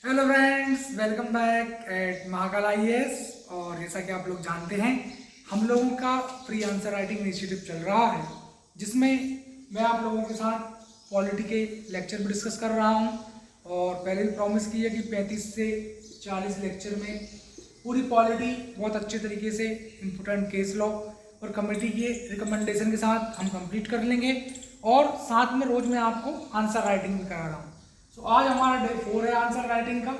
Hello friends, welcome back at Mahakal IAS. और जैसा कि आप लोग जानते हैं, हम लोगों का फ्री आंसर राइटिंग इनिशिएटिव चल रहा है, जिसमें मैं आप लोगों के साथ पॉलिटी के लेक्चर भी डिस्कस कर रहा हूं। और पहले भी प्रॉमिस की है कि 35 से 40 लेक्चर में पूरी पॉलिटी बहुत अच्छे तरीके से इम्पोर्टेंट केस लॉ और कमेटी के रिकमेंडेशन के साथ हम कंप्लीट कर लेंगे। और साथ में रोज़ मैं आपको आंसर राइटिंग भी करा रहा हूँ। तो आज हमारा डे 4 है आंसर राइटिंग का,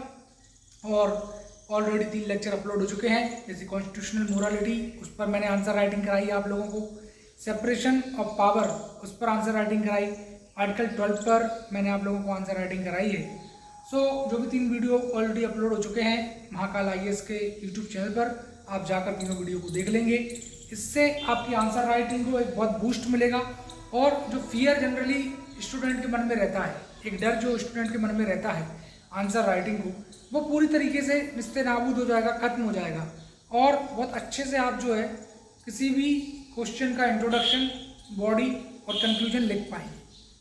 और ऑलरेडी 3 लेक्चर अपलोड हो चुके हैं। जैसे कॉन्स्टिट्यूशनल मोरालिटी, उस पर मैंने आंसर राइटिंग कराई है आप लोगों को। सेपरेशन ऑफ पावर, उस पर आंसर राइटिंग कराई। आर्टिकल 12 पर मैंने आप लोगों को आंसर राइटिंग कराई है। जो भी 3 वीडियो ऑलरेडी अपलोड हो चुके हैं महाकाल आईएएस के यूट्यूब चैनल पर, आप जाकर तीनों वीडियो को देख लेंगे। इससे आपकी आंसर राइटिंग को एक बहुत बूस्ट मिलेगा। और जो फियर जनरली स्टूडेंट के मन में रहता है, एक डर जो स्टूडेंट के मन में रहता है आंसर राइटिंग को, वो पूरी तरीके से निस्ते नाबूद हो जाएगा, खत्म हो जाएगा। और बहुत अच्छे से आप जो है किसी भी क्वेश्चन का इंट्रोडक्शन, बॉडी और कंक्लूजन लिख पाएंगे।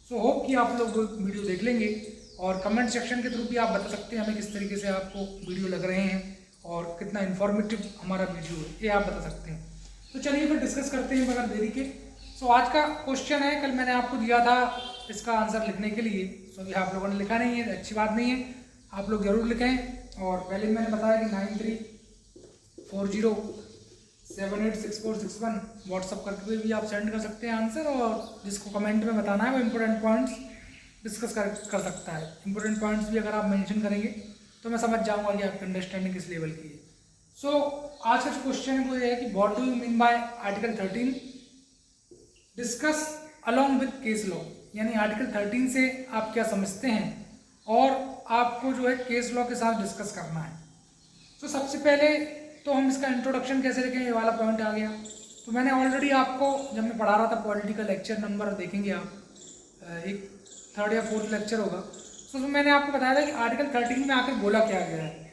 सो होप कि आप लोग वीडियो देख लेंगे। और कमेंट सेक्शन के थ्रू भी आप बता सकते हैं हमें किस तरीके से आपको वीडियो लग रहे हैं और कितना इन्फॉर्मेटिव हमारा वीडियो है, ये आप बता सकते हैं। तो चलिए फिर डिस्कस करते हैं बगैर देरी के। आज का क्वेश्चन है, कल मैंने आपको दिया था इसका आंसर लिखने के लिए। अभी आप लोगों ने लिखा नहीं है, अच्छी बात नहीं है, आप लोग जरूर लिखें। और पहले मैंने बताया कि 9340786461 व्हाट्सअप करके भी आप सेंड कर सकते हैं आंसर। और जिसको कमेंट में बताना है वो इम्पोर्टेंट पॉइंट्स डिस्कस कर सकता है। इंपॉर्टेंट पॉइंट्स भी अगर आप मेंशन करेंगे तो मैं समझ जाऊंगा कि आपकी अंडरस्टैंडिंग किस लेवल की है। आज का जो क्वेश्चन है वो ये है कि what do you mean by article 13 discuss along with case law. यानी आर्टिकल 13 से आप क्या समझते हैं और आपको जो है केस लॉ के साथ डिस्कस करना है। सबसे पहले तो हम इसका इंट्रोडक्शन कैसे लिखें, ये वाला पॉइंट आ गया। तो मैंने ऑलरेडी आपको, जब मैं पढ़ा रहा था पॉलिटिकल लेक्चर नंबर देखेंगे आप, एक 3rd या 4th लेक्चर होगा। उसमें मैंने आपको बताया था कि आर्टिकल 13 में आकर बोला क्या गया है।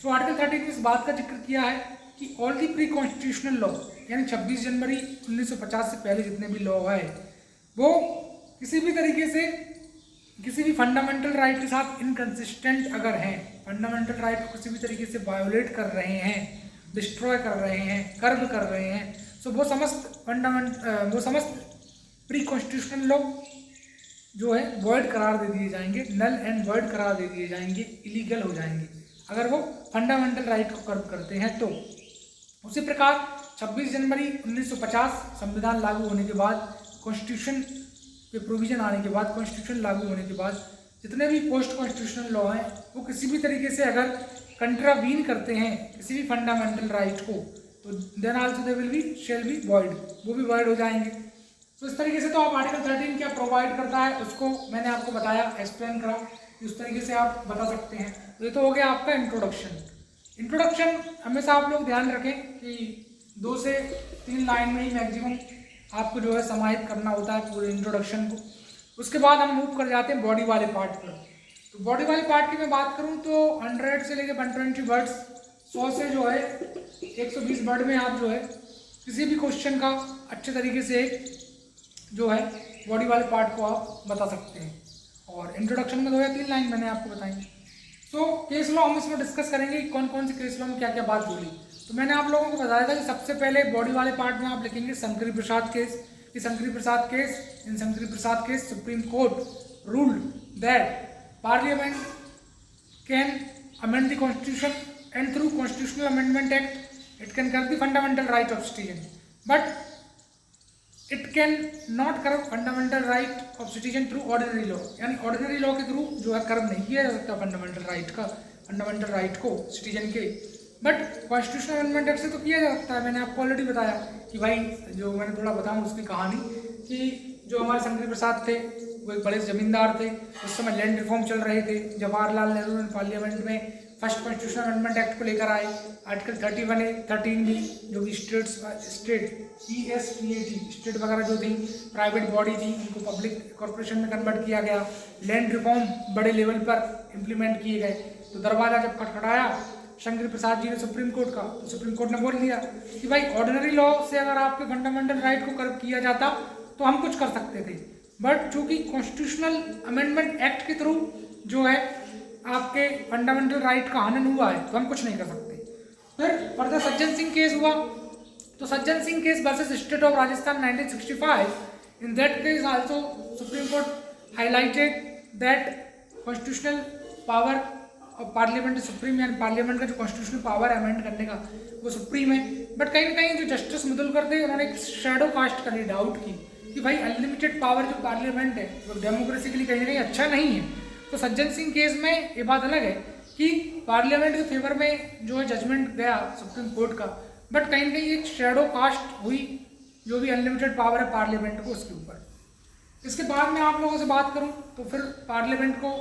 आर्टिकल 13 में इस बात का जिक्र किया है कि all the pre constitutional law, यानी 26 जनवरी 1950 से पहले जितने भी लॉ है वो किसी भी तरीके से किसी भी फंडामेंटल राइट के साथ इनकंसिस्टेंट अगर हैं, फंडामेंटल राइट को किसी भी तरीके से वायोलेट कर रहे हैं, डिस्ट्रॉय कर रहे हैं, कर्ब कर रहे हैं, वो समस्त प्री कॉन्स्टिट्यूशनल लॉ जो है वॉइड करार दे दिए जाएंगे, नल एंड वॉइड करार दे दिए जाएंगे, इलीगल हो जाएंगे अगर वो फंडामेंटल राइट को कर्ब करते हैं। तो उसी प्रकार 26 जनवरी 1950 संविधान लागू होने के बाद, कॉन्स्टिट्यूशन के प्रोविजन आने के बाद, कॉन्स्टिट्यूशन लागू होने के बाद जितने भी पोस्ट कॉन्स्टिट्यूशनल लॉ हैं वो किसी भी तरीके से अगर कंट्रावीन करते हैं किसी भी फंडामेंटल राइट को, तो then also they will be shall be void, वो भी वॉइड हो जाएंगे। इस तरीके से तो आप आर्टिकल 13 क्या प्रोवाइड करता है उसको मैंने आपको बताया, एक्सप्लेन करा, उस तरीके से आप बता सकते हैं। तो ये तो हो गया आपका इंट्रोडक्शन। हमेशा आप लोग ध्यान रखें कि 2 से 3 लाइन में ही मैक्सिमम आपको जो है समाहित करना होता है पूरे इंट्रोडक्शन को। उसके बाद हम मूव कर जाते हैं बॉडी वाले पार्ट पर। तो बॉडी वाले पार्ट की मैं बात करूं तो 100 से लेकर 120 वर्ड्स, 100 से जो है 120 वर्ड में आप जो है किसी भी क्वेश्चन का अच्छे तरीके से जो है बॉडी वाले पार्ट को आप बता सकते हैं। और इंट्रोडक्शन में 2 या 3 लाइन मैंने आपको बताई। केस लॉ हम इसमें डिस्कस करेंगे कि कौन कौन सी केस लॉ में क्या क्या बात बोली। तो मैंने आप लोगों को बताया था कि सबसे पहले बॉडी वाले पार्ट में आप लिखेंगे Shankari Prasad case. In Shankari Prasad case Supreme Court ruled that Parliament can amend the constitution and through constitutional amendment act it can curb the fundamental right of citizen, but it can not curb fundamental right of citizen through ordinary law. यानी ordinary law के थ्रू जो है curb नहीं किया जा सकता fundamental right को सिटीजन के, बट कॉन्स्टिट्यूशनल अमेंडमेंट एक्ट से तो किया जा सकता है। मैंने आपको ऑलरेडी बताया कि भाई, जो मैंने थोड़ा बताऊँ उसकी कहानी, कि जो हमारे शंकर प्रसाद थे वो एक बड़े जमींदार थे। उस समय लैंड रिफॉर्म चल रहे थे। जवाहरलाल नेहरू ने पार्लियामेंट में फर्स्ट कॉन्स्टिट्यूशनल अमेंडमेंट एक्ट को लेकर आए। आर्टिकल 13 भी, जो कि स्टेट ESPAT स्टेट वगैरह जो थी प्राइवेट बॉडी थी उनको पब्लिक कॉर्पोरेशन में कन्वर्ट किया गया। लैंड रिफॉर्म बड़े लेवल पर इम्प्लीमेंट किए गए। तो दरवाजा जब खटखटाया शंकर प्रसाद जी ने सुप्रीम कोर्ट का, तो सुप्रीम कोर्ट ने बोल दिया कि भाई ऑर्डिनरी लॉ से अगर आपके फंडामेंटल राइट को कर्ब किया जाता तो हम कुछ कर सकते थे, बट चूंकि कॉन्स्टिट्यूशनल अमेंडमेंट एक्ट के थ्रू जो है आपके फंडामेंटल राइट का हनन हुआ है तो हम कुछ नहीं कर सकते। फिर फर्दर सज्जन सिंह केस हुआ, तो Sajjan Singh case versus state of Rajasthan 1965, in that case also supreme court highlighted that constitutional power of parliament supreme, यानी पार्लियामेंट का जो कॉन्स्टिट्यूशनल पावर अमेंड करने का वो सुप्रीम है। बट कहीं ना कहीं जो जस्टिस मुदुलकर थे उन्होंने एक शेडो कास्ट कर डाउट की कि भाई अनलिमिटेड पावर जो पार्लियामेंट है वो डेमोक्रेसी के लिए कहीं ना कहीं अच्छा नहीं है। तो सज्जन सिंह केस में ये बात अलग है कि पार्लियामेंट के फेवर में जो है जजमेंट गया सुप्रीम कोर्ट का, बट कहीं ना कहीं एक शेडो कास्ट हुई जो भी अनलिमिटेड पावर है पार्लियामेंट को उसके ऊपर। इसके बाद में आप लोगों से बात करूं तो फिर पार्लियामेंट को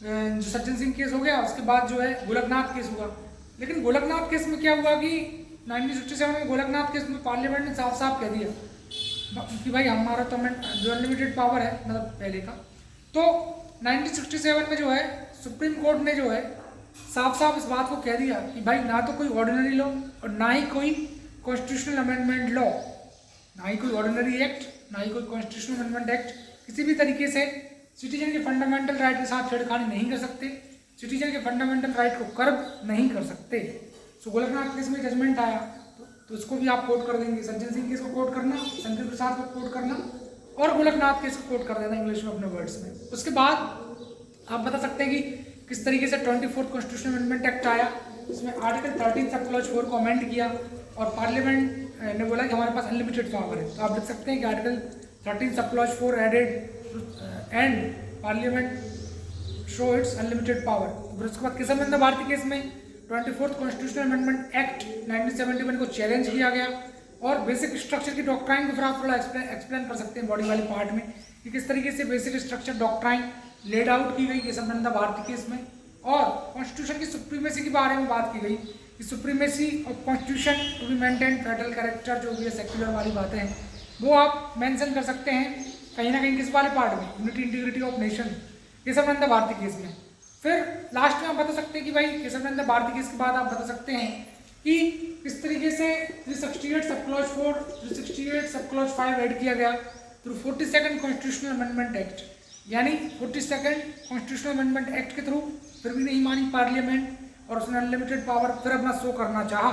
जो सज्जन सिंह केस हो गया, उसके बाद जो है गोलकनाथ केस हुआ। लेकिन गोलकनाथ केस में क्या हुआ कि 1967 में गोलकनाथ केस में पार्लियामेंट ने साफ साफ कह दिया कि भाई हमारा तो जो अनलिमिटेड पावर है मतलब पहले का, तो 1967 में जो है सुप्रीम कोर्ट ने जो है साफ साफ इस बात को कह दिया कि भाई ना तो कोई ऑर्डिनरी लॉ और ना ही कोई कॉन्स्टिट्यूशनल अमेंडमेंट लॉ, ना ही कोई ऑर्डिनरी एक्ट, ना ही कोई कॉन्स्टिट्यूशनल अमेंडमेंट एक्ट किसी भी तरीके से सिटीजन के फंडामेंटल राइट के साथ छेड़खानी नहीं कर सकते, सिटीजन के फंडामेंटल राइट को कर्ब नहीं कर सकते। सो गोलकनाथ केस में जजमेंट आया तो इसको भी आप कोट कर देंगे, सज्जन सिंह केस को कोट करना, शंकर प्रसाद को कोट करना और गोलकनाथ केस को कोट कर देना इंग्लिश में अपने वर्ड्स में। उसके बाद आप बता सकते हैं कि किस तरीके से 24th कॉन्स्टिट्यूशनल अमेंडमेंट एक्ट आया, इसमें आर्टिकल 13 सब क्लॉज 4 को अमेंड किया और पार्लियामेंट ने बोला कि हमारे पास अनलिमिटेड पावर है। तो आप देख सकते हैं कि article 13 sub clause 4 added and parliament show its unlimited power. फिर उसके बाद केशवानंद भारती केस में 24th कॉन्स्टिट्यूशनल अमेंडमेंट एक्ट 1971 को चैलेंज किया गया और बेसिक स्ट्रक्चर की डॉक्ट्राइन को फिर आप थोड़ा एक्सप्लेन कर सकते हैं बॉडी वाले पार्ट में कि किस तरीके से basic structure doctrine laid out की गई केशवानंद भारती केस में। और कॉन्स्टिट्यूशन की सुप्रीमेसी के बारे में बात की गई कि supremacy of constitution to be maintain federal character, जो भी है सेक्युलर वाली बातें हैं वो आप मेंशन कर सकते हैं कहीं ना कहीं किस वाले पार्ट में, unity integrity of nation Kesavananda Bharati case में। फिर लास्ट में आप बता सकते हैं कि भाई केशवानंद भारती केस के बाद आप बता सकते हैं कि किस तरीके से 368 सब क्लॉज 4, 368 सब क्लॉज 5 ऐड किया गया through 42nd constitutional amendment act, यानी 42nd कॉन्स्टिट्यूशनल अमेंडमेंट एक्ट के थ्रू फिर भी नहीं मानी पार्लियामेंट और उसने अनलिमिटेड पावर फिर अपना शो करना चाहा।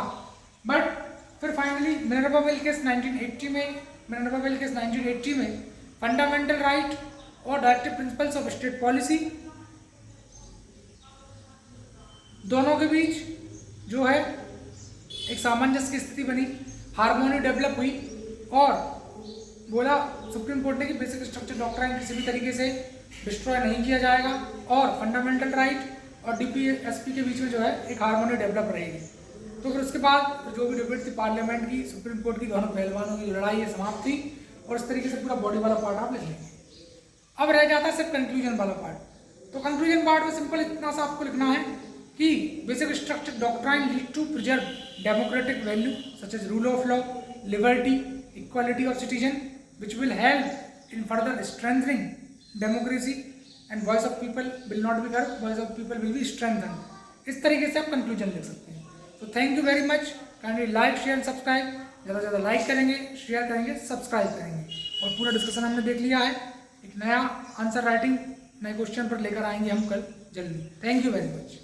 बट फिर फाइनली मिनर्वा वेल केस 1980 में फंडामेंटल राइट और directive principles of state policy दोनों के बीच जो है एक सामंजस्य की स्थिति बनी, हार्मोनी डेवलप हुई और बोला सुप्रीम कोर्ट ने कि बेसिक स्ट्रक्चर डॉक्ट्राइन किसी भी तरीके से डिस्ट्रॉय नहीं किया जाएगा और फंडामेंटल राइट और डीपीएसपी के बीच में जो है एक हार्मोनी डेवलप रहेगी। तो फिर उसके बाद जो भी डिबेट थी पार्लियामेंट की, सुप्रीम कोर्ट की, दोनों पहलवानों की लड़ाई है समाप्त थी और इस तरीके से पूरा बॉडी वाला पार्ट आप लिख लेंगे। अब रह जाता है सिर्फ कंक्लूजन वाला पार्ट। तो कंक्लूजन पार्ट में सिंपल इतना सा आपको लिखना है कि basic structure doctrine lead to preserve democratic value such as rule of law, liberty, equality of citizen which will help in further strengthening democracy and voice of people will not be heard, voice of people will be strengthened। इस तरीके से आप conclusion लिख सकते हैं। तो thank you very much, kindly like share subscribe, ज़्यादा से ज़्यादा लाइक करेंगे, शेयर करेंगे, सब्सक्राइब करेंगे। और पूरा डिस्कशन हमने देख लिया है, एक नया आंसर राइटिंग नए क्वेश्चन पर लेकर आएंगे हम कल जल्दी। Thank you very much.